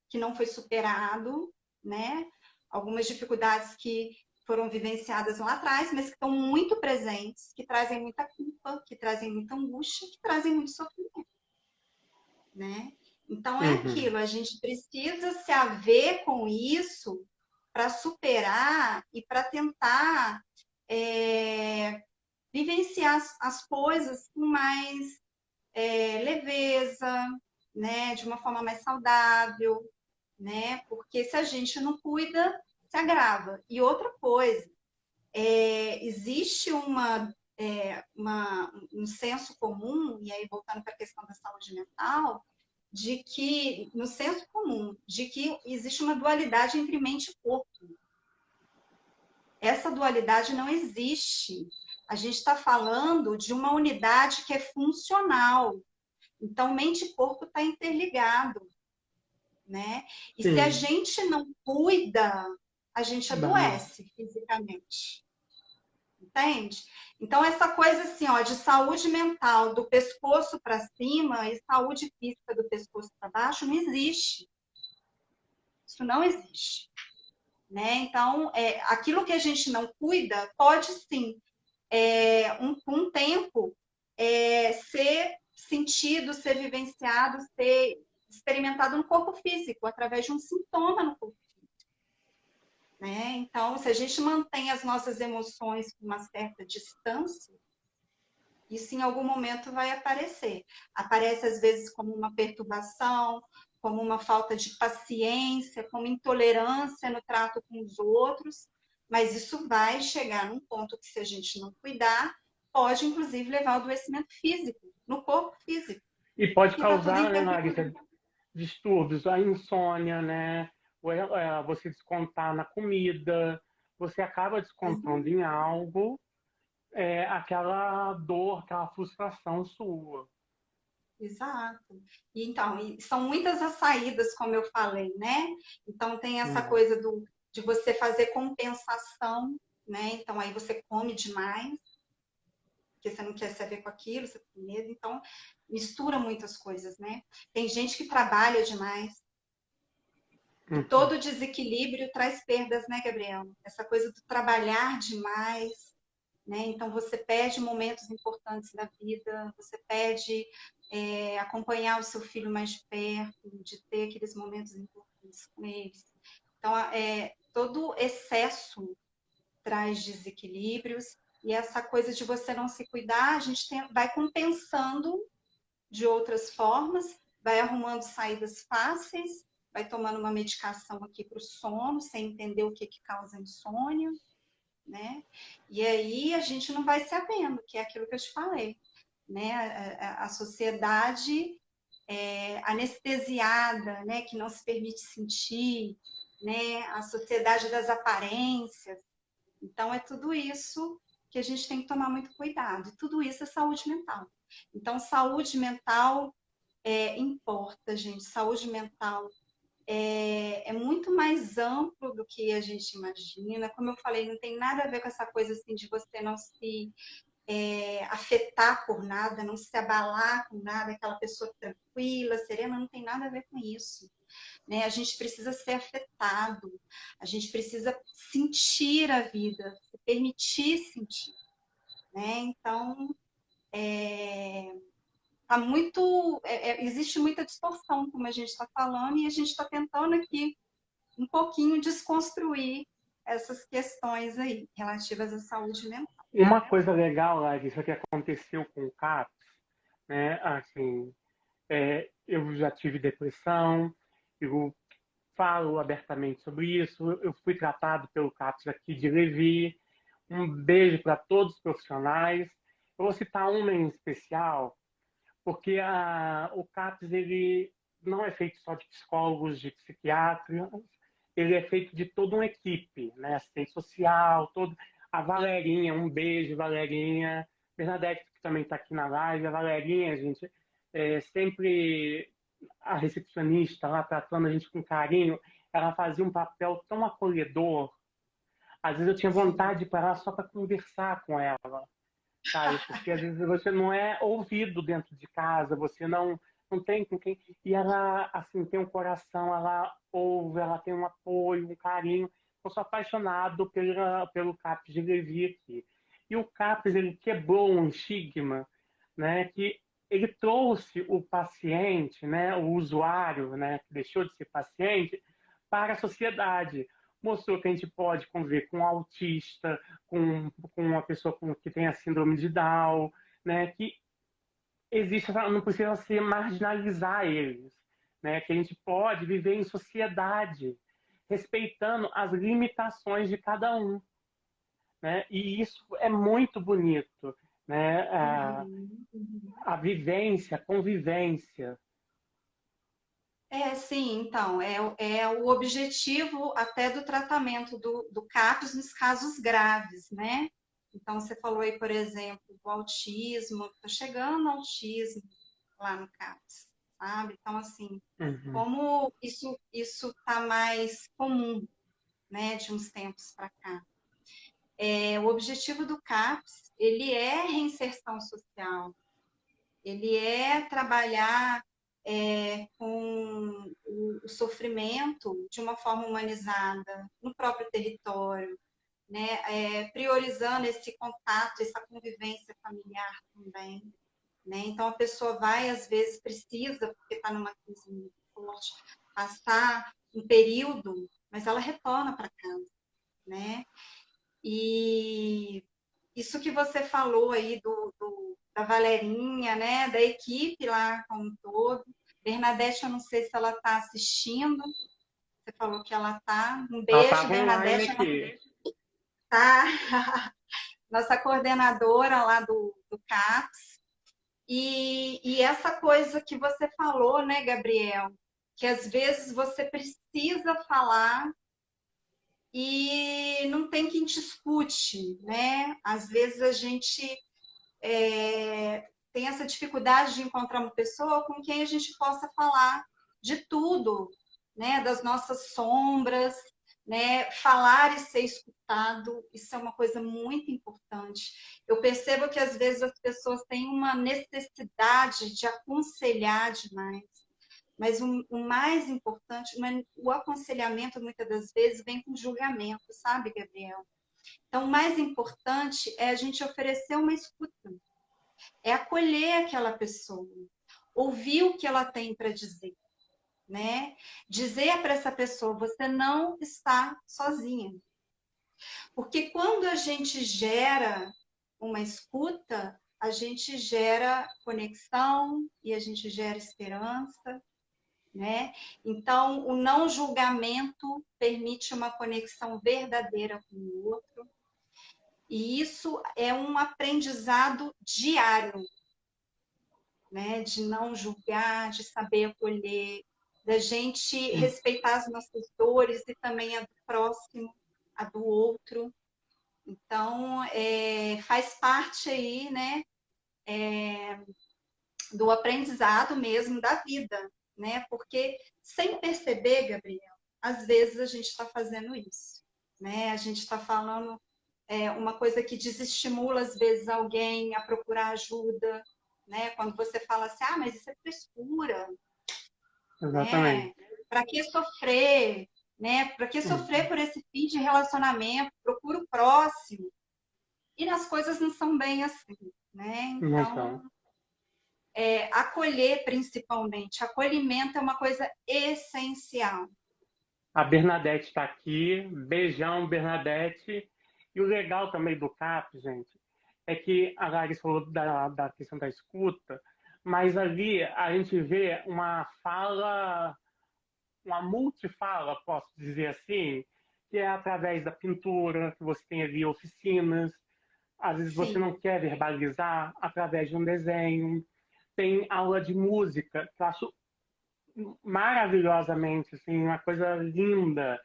que não foi superado, né? Algumas dificuldades que foram vivenciadas lá atrás, mas que estão muito presentes, que trazem muita culpa, que trazem muita angústia, que trazem muito sofrimento, né? Então é Uhum. aquilo, a gente precisa se haver com isso para superar e para tentar vivenciar as coisas com mais leveza, né? De uma forma mais saudável, né? Porque se a gente não cuida, se agrava. E outra coisa, existe um senso comum, e aí voltando para a questão da saúde mental, de que, no senso comum, de que existe uma dualidade entre mente e corpo. Essa dualidade não existe. A gente está falando de uma unidade que é funcional. Então, mente e corpo está interligado, né? E se a Sim. gente não cuida, a gente Dá mal. adoece fisicamente, entende? Então, essa coisa assim, ó, de saúde mental do pescoço para cima e saúde física do pescoço para baixo não existe. Isso não existe, né? Então, aquilo que a gente não cuida pode sim, um tempo, ser sentido, ser vivenciado, ser experimentado no corpo físico, através de um sintoma no corpo, né? Então, se a gente mantém as nossas emoções com uma certa distância, isso em algum momento vai aparecer. Aparece às vezes como uma perturbação, como uma falta de paciência, como intolerância no trato com os outros, mas isso vai chegar num ponto que, se a gente não cuidar, pode inclusive levar ao adoecimento físico, no corpo físico, E pode que está tudo causar, né, interligado. Larissa, distúrbios, a insônia, né? Você descontar na comida, você acaba descontando em algo aquela dor, aquela frustração sua. Exato. Então, e são muitas as saídas, como eu falei, né? Então, tem essa Uhum. coisa de você fazer compensação, né? Então, aí você come demais, porque você não quer se ver com aquilo, você tem medo, então mistura muitas coisas, né? Tem gente que trabalha demais, e Uhum. todo desequilíbrio traz perdas, né, Gabriel? Essa coisa do trabalhar demais, né? Então você perde momentos importantes da vida, você perde acompanhar o seu filho mais de perto, de ter aqueles momentos importantes com eles. Então, todo excesso traz desequilíbrios, e essa coisa de você não se cuidar, a gente vai compensando de outras formas, vai arrumando saídas fáceis, vai tomando uma medicação aqui para o sono, sem entender o que causa insônia, né? E aí a gente não vai se havendo, que é aquilo que eu te falei, né? A sociedade anestesiada, né? Que não se permite sentir, né? A sociedade das aparências. Então, é tudo isso que a gente tem que tomar muito cuidado. E tudo isso é saúde mental. Então, saúde mental importa, gente. Saúde mental é muito mais amplo do que a gente imagina. Como eu falei, não tem nada a ver com essa coisa assim de você não se afetar por nada, não se abalar com nada, aquela pessoa tranquila, serena, não tem nada a ver com isso. Né? A gente precisa ser afetado, a gente precisa sentir a vida, se permitir sentir. Né? Então, existe muita distorção, como a gente está falando, e a gente está tentando aqui um pouquinho desconstruir essas questões aí relativas à saúde mental. Uma coisa legal, Larissa, que aconteceu com o CAPS, né? Assim, eu já tive depressão, eu falo abertamente sobre isso. Eu fui tratado pelo CAPS aqui de Levi. Um beijo para todos os profissionais. Eu vou citar uma em especial, porque o CAPS ele não é feito só de psicólogos, de psiquiatras, ele é feito de toda uma equipe, né? Assistente social, todo. A Valerinha, um beijo, Valerinha. Bernadette, que também está aqui na live. A Valerinha, gente, sempre a recepcionista lá tratando a gente com carinho, ela fazia um papel tão acolhedor. Às vezes eu tinha vontade de parar só para conversar com ela, sabe? Porque às vezes você não é ouvido dentro de casa, você não tem com quem. E ela, assim, tem um coração, ela ouve, ela tem um apoio, um carinho. Eu sou apaixonado pelo CAPS de Levi aqui. E o CAPS, ele quebrou um estigma, né, que ele trouxe o paciente, né, o usuário, né, que deixou de ser paciente, para a sociedade. Mostrou que a gente pode conviver com um autista, com uma pessoa que tem a síndrome de Down, né, que existe, não precisa se marginalizar eles, né, que a gente pode viver em sociedade, respeitando as limitações de cada um, né, e isso é muito bonito, né, a vivência, a convivência. Sim, então, é o objetivo até do tratamento do CAPS nos casos graves, né? Então, você falou aí, por exemplo, do autismo, está chegando autismo lá no CAPS, sabe? Então, assim, Uhum. como isso está mais comum, né, de uns tempos para cá. O objetivo do CAPS, ele é reinserção social, ele é trabalhar com o sofrimento de uma forma humanizada no próprio território, né? Priorizando esse contato, essa convivência familiar também. Né? Então, a pessoa vai, às vezes, precisa, porque está numa crise muito forte, passar um período, mas ela retorna para casa. Né? E isso que você falou aí da Valerinha, né? Da equipe lá como um todo. Bernadette, eu não sei se ela está assistindo. Você falou que ela está. Um Ela beijo, estava online Bernadette. aqui. Tá? Nossa coordenadora lá do CAPS. E essa coisa que você falou, né, Gabriel? Que às vezes você precisa falar e não tem quem te escute, né? Às vezes a gente tem essa dificuldade de encontrar uma pessoa com quem a gente possa falar de tudo, né? Das nossas sombras, né? Falar e ser escutado, isso é uma coisa muito importante. Eu percebo que às vezes as pessoas têm uma necessidade de aconselhar demais, mas o mais importante, o aconselhamento muitas das vezes vem com julgamento, sabe, Gabriel? Então, o mais importante é a gente oferecer uma escuta, é acolher aquela pessoa, ouvir o que ela tem para dizer, né? Dizer para essa pessoa, você não está sozinha. Porque quando a gente gera uma escuta, a gente gera conexão e a gente gera esperança, né? Então, o não julgamento permite uma conexão verdadeira com o outro. E isso é um aprendizado diário, né? De não julgar, de saber acolher, da gente respeitar as nossas dores e também a do próximo, a do outro. Então, faz parte aí, né, do aprendizado mesmo da vida, né? Porque sem perceber, Gabriel, às vezes a gente está fazendo isso, né? A gente está falando uma coisa que desestimula às vezes alguém a procurar ajuda, né? Quando você fala assim, ah, mas isso é frescura, né? Exatamente. Para que sofrer, né? Para que sofrer por esse fim de relacionamento? Procura o próximo. E as coisas não são bem assim, né? Então, Então, acolher principalmente. Acolhimento é uma coisa essencial. a Bernadette está aqui. Beijão, Bernadette. E o legal também do CAP, gente, é que a Larissa falou da questão da escuta, mas ali a gente vê uma fala, uma multifala, posso dizer assim, que é através da pintura, que você tem ali oficinas, às vezes você Sim, não quer verbalizar, através de um desenho. Tem aula de música, que eu acho maravilhosamente, assim, uma coisa linda.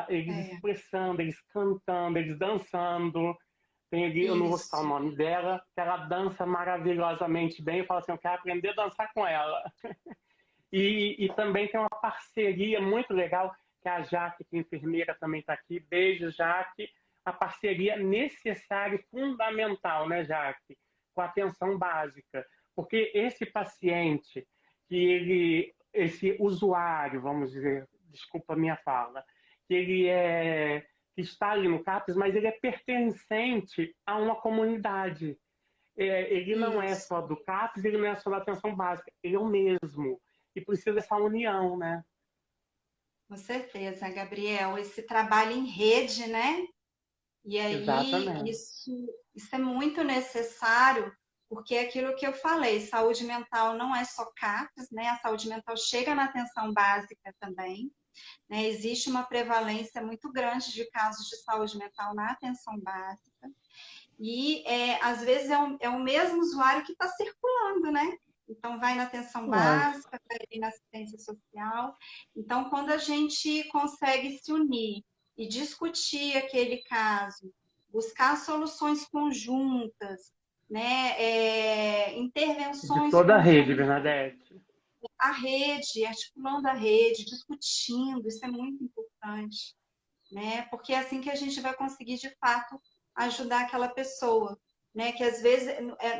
Eles é, expressando, eles cantando, eles dançando. Tem ali, eu não vou citar o isso. nome dela, que ela dança maravilhosamente bem. Eu falo assim, eu quero aprender a dançar com ela. E também tem uma parceria muito legal, que a Jaque, que é enfermeira, também está aqui. Beijo, Jaque. A parceria necessária e fundamental, né, Jaque? Com a atenção básica. Porque esse paciente, esse usuário, vamos dizer, desculpa a minha fala, que que está ali no CAPS, mas ele é pertencente a uma comunidade. Ele não é Isso, só do CAPS, ele não é só da atenção básica, ele é o mesmo. E precisa dessa união, né? com certeza, Gabriel. Esse trabalho em rede, né? E aí, Exatamente. isso é muito necessário, porque é aquilo que eu falei, saúde mental não é só CAPS, né? A saúde mental chega na atenção básica também, né? Existe uma prevalência muito grande de casos de saúde mental na atenção básica. E, às vezes, é o mesmo usuário que está circulando, né? Então, vai na atenção Lógico. básica, vai na assistência social. Então, quando a gente consegue se unir e discutir aquele caso, buscar soluções conjuntas, né? De Intervenções toda a rede, conjuntas, Bernadette. a rede, articulando a rede, discutindo, isso é muito importante, né? Porque é assim que a gente vai conseguir, de fato, ajudar aquela pessoa, né? Que às vezes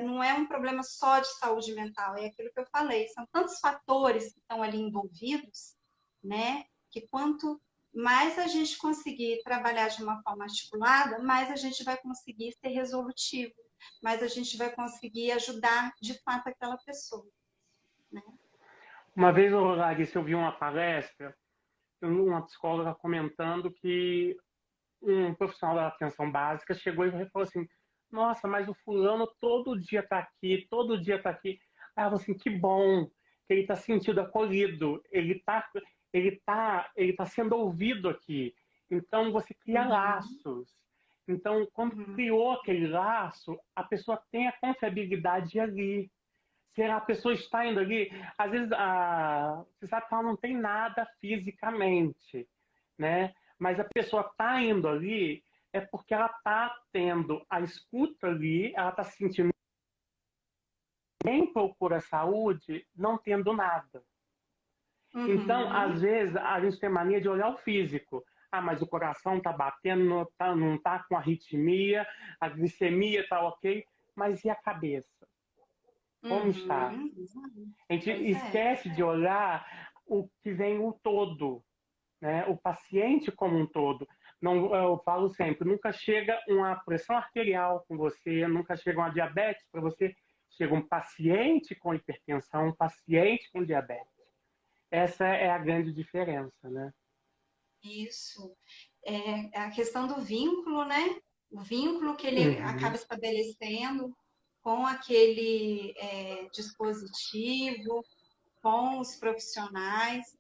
não é um problema só de saúde mental, é aquilo que eu falei, são tantos fatores que estão ali envolvidos, né? Que quanto mais a gente conseguir trabalhar de uma forma articulada, mais a gente vai conseguir ser resolutivo, mais a gente vai conseguir ajudar de fato aquela pessoa, né? Uma vez, Larissa, eu vi uma palestra, uma psicóloga comentando que um profissional da atenção básica chegou e falou assim: Nossa, mas o fulano todo dia está aqui, todo dia está aqui. Aí ela falou assim: Que bom que ele está sentindo acolhido, ele tá sendo ouvido aqui. Então você cria Uhum, laços. Então, quando uhum, criou aquele laço, a pessoa tem a confiabilidade ali. Se a pessoa está indo ali, às vezes você sabe que ela não tem nada fisicamente, né? Mas a pessoa está indo ali é porque ela está tendo a escuta ali, ela está se sentindo quem procura saúde não tendo nada. Então, às uhum. vezes, a gente tem mania de olhar o físico. Ah, mas o coração está batendo, não tá com arritmia, a glicemia está ok, mas e a cabeça? Como está? Uhum. A gente Pois é. esquece de olhar o que vem o todo, né? O paciente como um todo. Não, eu falo sempre, nunca chega uma pressão arterial com você, nunca chega uma diabetes para você, chega um paciente com hipertensão, um paciente com diabetes. Essa é a grande diferença, né? Isso. É a questão do vínculo, né? O vínculo que ele acaba Uhum. estabelecendo com aquele dispositivo, com os profissionais.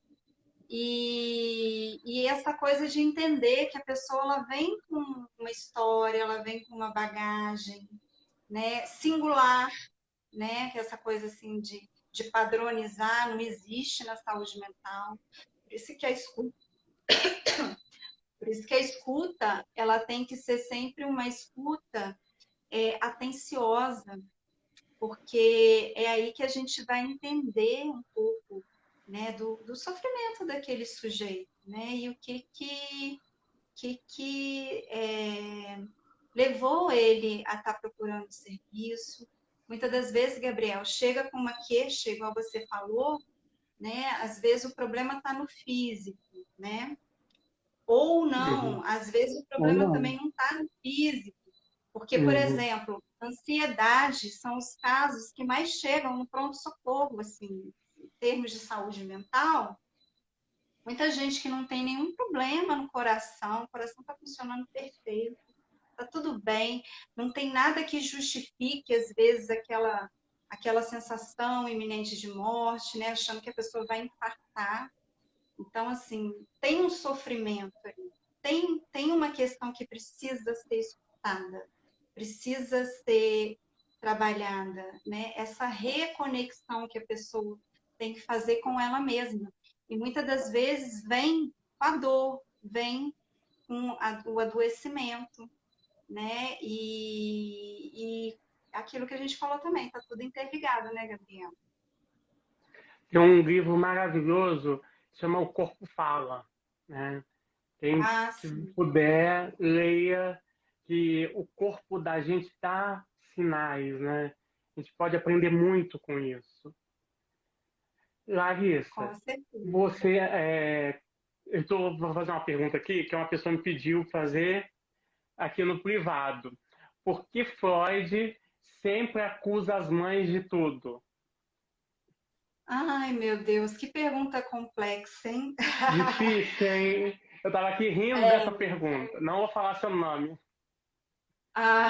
E essa coisa de entender que a pessoa ela vem com uma história, ela vem com uma bagagem, né, singular, né, que é essa coisa assim de padronizar não existe na saúde mental. Por isso que a escuta, por isso que a escuta ela tem que ser sempre uma escuta atenciosa, porque é aí que a gente vai entender um pouco, né, do sofrimento daquele sujeito, né, e o que levou ele a estar procurando serviço. Muitas das vezes, Gabriel, chega com uma queixa, igual você falou, né? Às vezes o problema está no físico, né? Ou não, Uhum. às vezes o Ou problema não. também não está no físico, porque, por Uhum. exemplo, ansiedade são os casos que mais chegam no pronto-socorro, assim, em termos de saúde mental. Muita gente que não tem nenhum problema no coração, o coração está funcionando perfeito, está tudo bem, não tem nada que justifique, às vezes, aquela sensação iminente de morte, né? Achando que a pessoa vai infartar. Então, assim, tem um sofrimento aí, tem uma questão que precisa ser escutada, precisa ser trabalhada, né? Essa reconexão que a pessoa tem que fazer com ela mesma. E muitas das vezes vem com a dor, vem com o adoecimento, né? E aquilo que a gente falou também, está tudo interligado, né, Gabriel? Tem um livro maravilhoso, chama O Corpo Fala, né? Quem Ah, se sim, puder, leia que o corpo da gente dá sinais, né? A gente pode aprender muito com isso. com Larissa, certeza. você, vou fazer uma pergunta aqui que uma pessoa me pediu fazer aqui no privado. Por que Freud sempre acusa as mães de tudo? Ai, meu Deus, que pergunta complexa, hein? Difícil, hein? Eu estava aqui rindo dessa É, pergunta. Não vou falar seu nome. ah,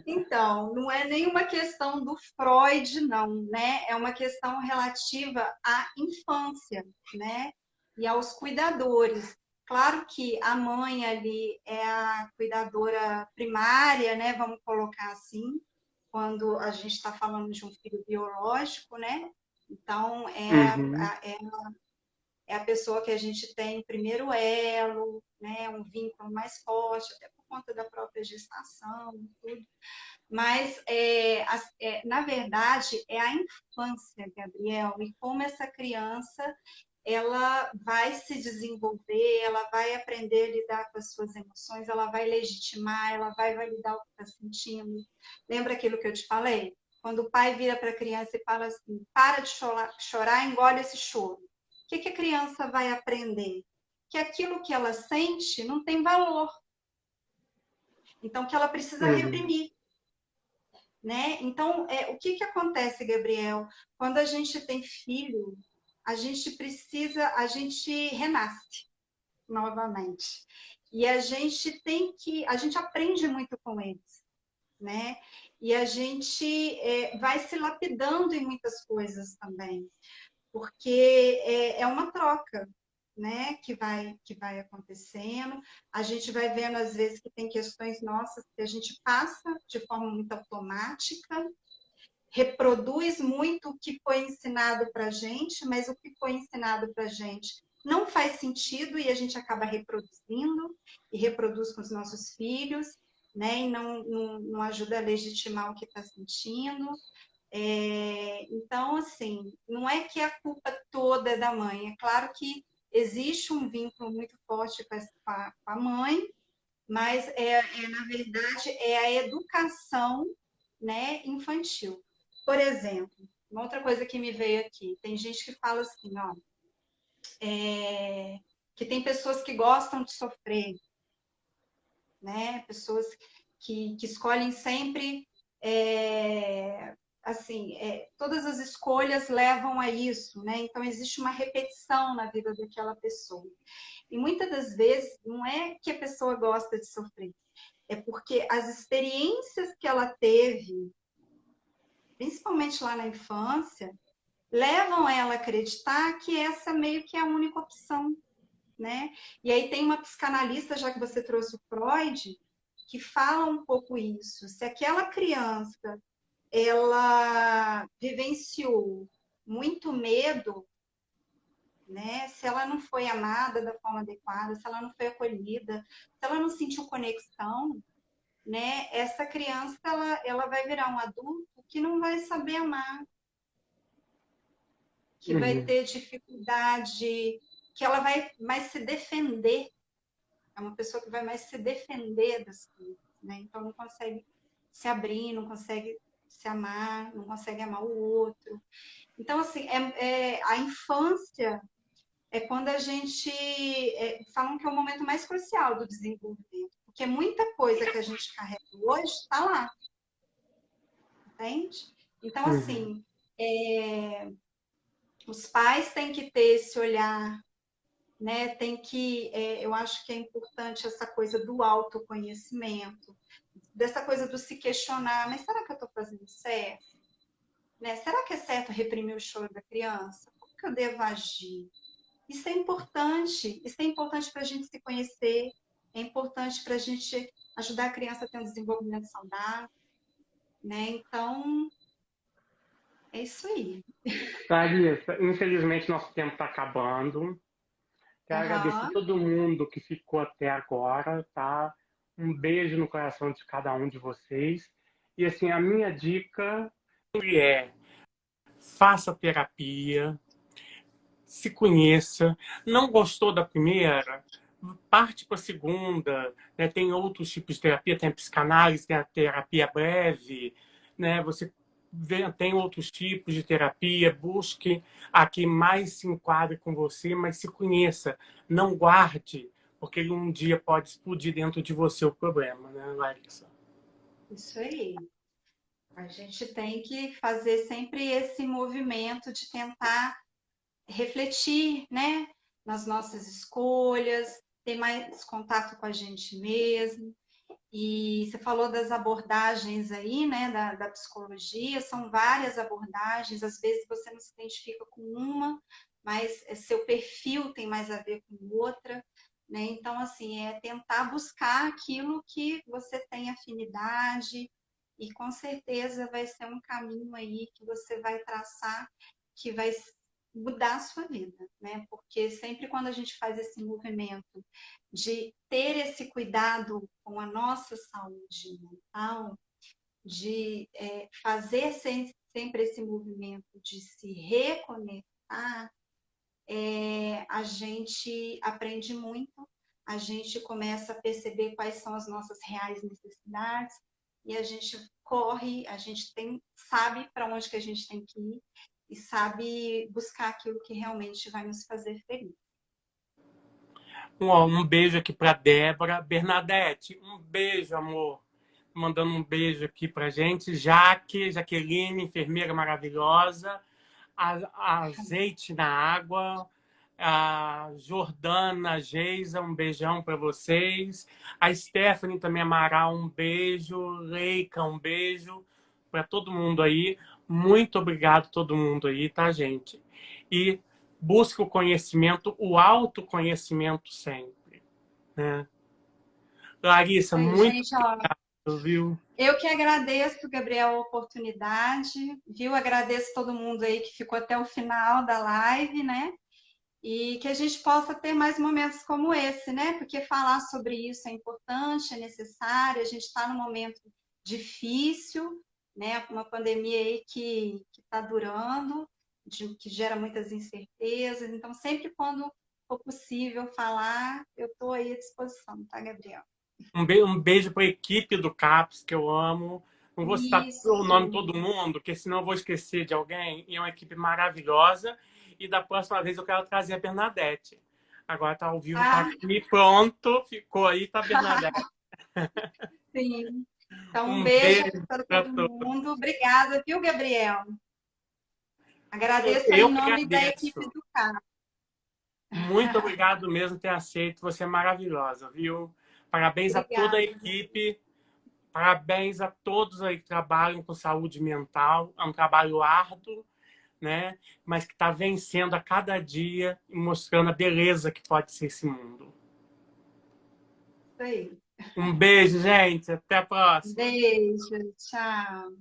então, não é nenhuma questão do Freud, não, né? É uma questão relativa à infância, né? E aos cuidadores. Claro que a mãe ali é a cuidadora primária, né? Vamos colocar assim, quando a gente está falando de um filho biológico, né? Então, Uhum. é a pessoa que a gente tem primeiro elo, né? Um vínculo mais forte, até por conta da própria gestação, tudo. Mas, na verdade, é a infância, Gabriel, e como essa criança ela vai se desenvolver, ela vai aprender a lidar com as suas emoções, ela vai legitimar, ela vai validar o que está sentindo. Lembra aquilo que eu te falei? Quando o pai vira para a criança e fala assim, para de chorar, engole esse choro. O que a criança vai aprender? Que aquilo que ela sente não tem valor. Então, que ela precisa Uhum. reprimir. Né? Então, o que acontece, Gabriel? Quando a gente tem filho, a gente renasce novamente. E a gente aprende muito com eles, né? E a gente vai se lapidando em muitas coisas também, porque é uma troca, né, que vai acontecendo. A gente vai vendo, às vezes, que tem questões nossas que a gente passa de forma muito automática, reproduz muito o que foi ensinado para a gente, mas o que foi ensinado para a gente não faz sentido e a gente acaba reproduzindo e reproduz com os nossos filhos, né? E não ajuda a legitimar o que está sentindo. Então, assim, não é que a culpa toda é da mãe. É claro que existe um vínculo muito forte com a mãe, mas na verdade, é a educação, né, infantil. Por exemplo, uma outra coisa que me veio aqui, tem gente que fala assim, ó, que tem pessoas que gostam de sofrer, né? Pessoas que escolhem sempre, assim, todas as escolhas levam a isso, né? Então existe uma repetição na vida daquela pessoa. E muitas das vezes não é que a pessoa gosta de sofrer, é porque as experiências que ela teve, principalmente lá na infância, levam ela a acreditar que essa meio que é a única opção, né? E aí tem uma psicanalista, já que você trouxe o Freud, que fala um pouco isso. Se aquela criança ela vivenciou muito medo, né? Se ela não foi amada da forma adequada, se ela não foi acolhida, se ela não sentiu conexão, né? Essa criança ela vai virar um adulto que não vai saber amar, que vai Uhum. ter dificuldade, que ela vai mais se defender. É uma pessoa que vai mais se defender das coisas, né? Então não consegue se abrir, não consegue se amar, não consegue amar o outro. Então, assim, a infância é quando a gente... falam que é o momento mais crucial do desenvolvimento, porque muita coisa que a gente carrega hoje está lá, entende? Então, Uhum. assim, os pais têm que ter esse olhar, né? Tem que, eu acho que é importante essa coisa do autoconhecimento, dessa coisa do se questionar, mas será que eu estou fazendo certo? Né? Será que é certo reprimir o choro da criança? Como que eu devo agir? Isso é importante para a gente se conhecer, é importante para a gente ajudar a criança a ter um desenvolvimento saudável, né? Então, é isso aí. Clarissa, infelizmente nosso tempo está acabando. Quero agradecer Aham. todo mundo que ficou até agora, tá? Um beijo no coração de cada um de vocês. E assim, a minha dica é: faça terapia, se conheça. Não gostou da primeira? Parte para a segunda, né? Tem outros tipos de terapia, tem a psicanálise, tem a terapia breve, né? Você tem outros tipos de terapia, busque a que mais se enquadre com você, mas se conheça, não guarde, porque um dia pode explodir dentro de você o problema, né, Larissa? Isso aí. A gente tem que fazer sempre esse movimento de tentar refletir, né, nas nossas escolhas, ter mais contato com a gente mesmo. E você falou das abordagens aí, né, da psicologia, são várias abordagens, às vezes você não se identifica com uma, mas seu perfil tem mais a ver com outra, né? Então, assim, é tentar buscar aquilo que você tem afinidade, e com certeza vai ser um caminho aí que você vai traçar, que vai mudar a sua vida, né? Porque sempre quando a gente faz esse movimento de ter esse cuidado com a nossa saúde mental, de fazer sempre esse movimento de se reconectar, a gente aprende muito, a gente começa a perceber quais são as nossas reais necessidades e a gente corre, a gente sabe para onde que a gente tem que ir e sabe buscar aquilo que realmente vai nos fazer feliz. Um beijo aqui para Débora. Bernadette, um beijo, amor. Mandando um beijo aqui pra gente. Jaqueline, enfermeira maravilhosa. Azeite na água. A Jordana, a Geisa, um beijão para vocês. A Stephanie também, Amaral, um beijo. Leica, um beijo para todo mundo aí. Muito obrigado a todo mundo aí, tá, gente? E busque o conhecimento, o autoconhecimento sempre, né? Larissa, Isso aí, muito gente, ó, obrigado, viu? eu que agradeço, Gabriel, a oportunidade, viu? Agradeço todo mundo aí que ficou até o final da live, né? E que a gente possa ter mais momentos como esse, né? Porque falar sobre isso é importante, é necessário. A gente está num momento difícil, né? Uma pandemia aí que está durando, que gera muitas incertezas. Então, sempre quando for possível falar, eu estou aí à disposição, tá, Gabriel? Um beijo para a equipe do CAPS, que eu amo. Não vou citar o nome de Isso. todo mundo, porque senão eu vou esquecer de alguém. E é uma equipe maravilhosa. E da próxima vez eu quero trazer a Bernadette. Agora tá ao vivo, tá Ah, aqui, pronto. Ficou aí, tá a Bernadette. sim. Então, um Um beijo beijo para para todo todos. mundo. Obrigada, viu, Gabriel? Agradeço em Eu que nome da equipe agradeço. do CAP. Muito obrigado mesmo por ter aceito. Você é maravilhosa, viu? Parabéns a toda a Obrigada. equipe. Parabéns a todos aí que trabalham com saúde mental. É um trabalho árduo, né? Mas que está vencendo a cada dia e mostrando a beleza que pode ser esse mundo. Isso aí. Um beijo, gente. Até a próxima. Beijo. Tchau.